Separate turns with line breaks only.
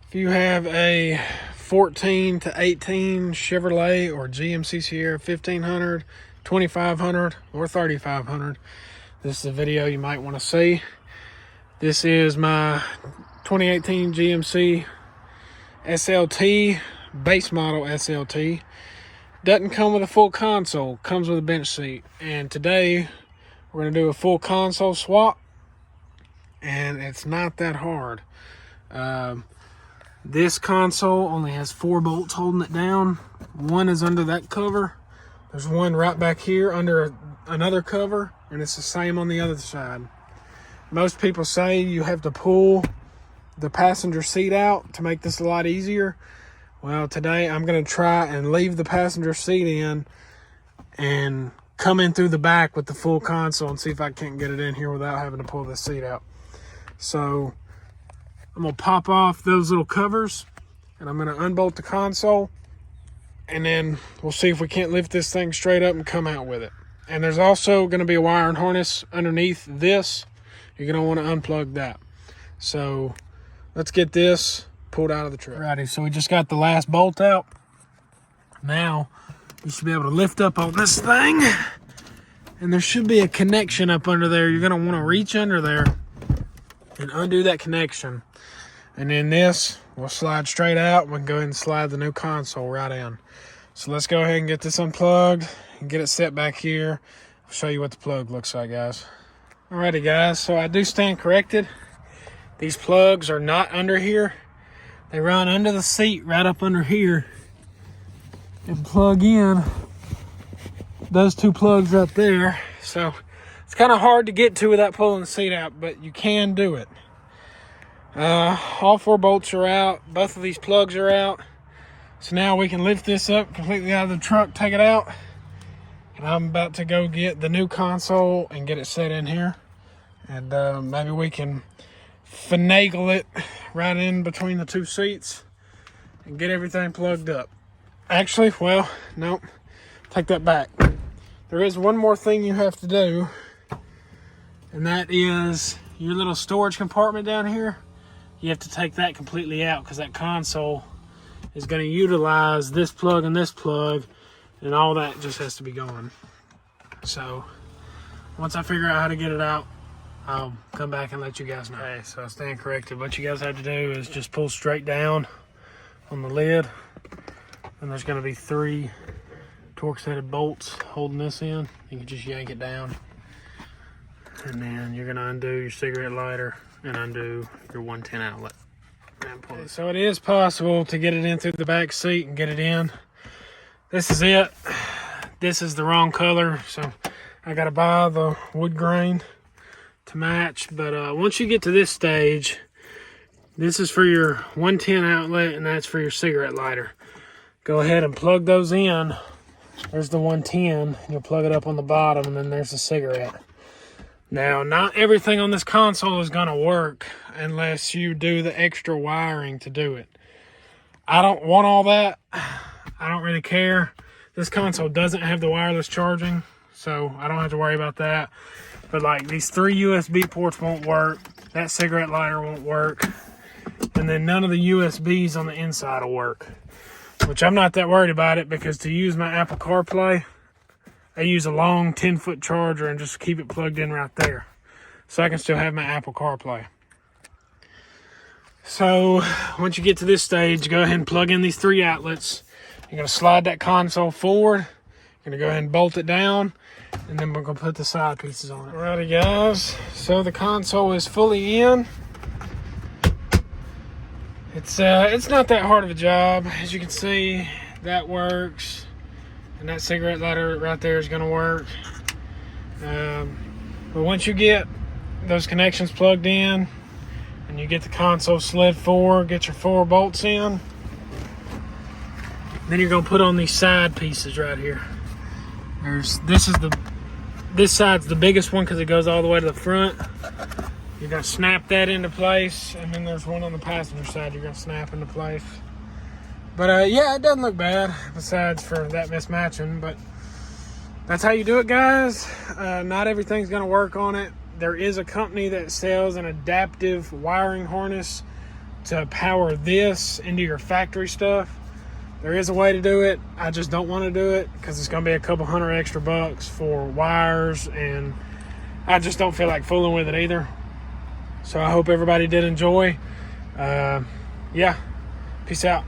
If you have a 14 to 18 Chevrolet or GMC Sierra 1500, 2500, or 3500, this is a video you might want to see. This is my 2018 GMC SLT, base model SLT. Doesn't come with a full console, comes with a bench seat. And today we're going to do a full console swap, and it's not that hard. This console only has 4 bolts holding it down. One is under that cover. There's one right back here under another cover, and it's the same on the other side. Most people say you have to pull the passenger seat out to make this a lot easier. Well, today I'm going to try and leave the passenger seat in and come in through the back with the full console and see if I can't get it in here without having to pull the seat out. So I'm going to pop off those little covers, and I'm going to unbolt the console, and then we'll see if we can't lift this thing straight up and come out with it. And there's also going to be a wiring harness underneath this. You're going to want to unplug that. So let's get this pulled out of the truck. Alrighty, so we just got the last bolt out. Now you should be able to lift up on this thing, and there should be a connection up under there. You're going to want to reach under there and undo that connection. And then this will slide straight out. We can go ahead and slide the new console right in. So let's go ahead and get this unplugged and get it set back here. I'll show you what the plug looks like, guys. Alrighty, guys, so I do stand corrected. These plugs are not under here. They run under the seat right up under here and plug in those 2 plugs up there. So it's kind of hard to get to without pulling the seat out, but you can do it. All 4 bolts are out. Both of these plugs are out. So now we can lift this up completely out of the truck, take it out. And I'm about to go get the new console and get it set in here. And maybe we can finagle it right in between the 2 seats and get everything plugged up. Actually, well, nope. Take that back. There is one more thing you have to do, and that is your little storage compartment down here. You have to take that completely out because that console is going to utilize this plug, and all that just has to be gone. So once I figure out how to get it out, I'll come back and let you guys know. Okay, so I stand corrected. What you guys have to do is just pull straight down on the lid, and there's going to be 3 Torx-headed bolts holding this in. You can just yank it down, and then you're going to undo your cigarette lighter and undo your 110 outlet and pull it. So it is possible to get it in through the back seat and get it in. This is it. This is the wrong color, so I got to buy the wood grain to match. But once you get to this stage, this is for your 110 outlet, and that's for your cigarette lighter. Go ahead and plug those in. There's the 110. You'll plug it up on the bottom, and then there's the cigarette. Now, not everything on this console is going to work unless you do the extra wiring to do it. I don't want all that. I don't really care. This console doesn't have the wireless charging, so I don't have to worry about that. But like these 3 USB ports won't work. That cigarette lighter won't work. And then none of the USBs on the inside will work. Which I'm not that worried about it, because to use my Apple CarPlay, I use a long 10-foot charger and just keep it plugged in right there. So I can still have my Apple CarPlay. So once you get to this stage, go ahead and plug in these 3 outlets. You're going to slide that console forward. You're going to go ahead and bolt it down. And then we're going to put the side pieces on it. Alrighty, guys. So the console is fully in. It's not that hard of a job. As you can see, that works. And that cigarette lighter right there is going to work. But once you get those connections plugged in and you get the console slid forward, get your 4 bolts in, then you're going to put on these side pieces right here. This side's the biggest one because it goes all the way to the front. You're going to snap that into place, and then there's one on the passenger side you're going to snap into place. But yeah, it doesn't look bad, besides for that mismatching. But that's how you do it, guys. Not everything's going to work on it. There is a company that sells an adaptive wiring harness to power this into your factory stuff. There is a way to do it. I just don't want to do it because it's going to be a couple $100 extra for wires, and I just don't feel like fooling with it either. So I hope everybody did enjoy. Yeah, peace out.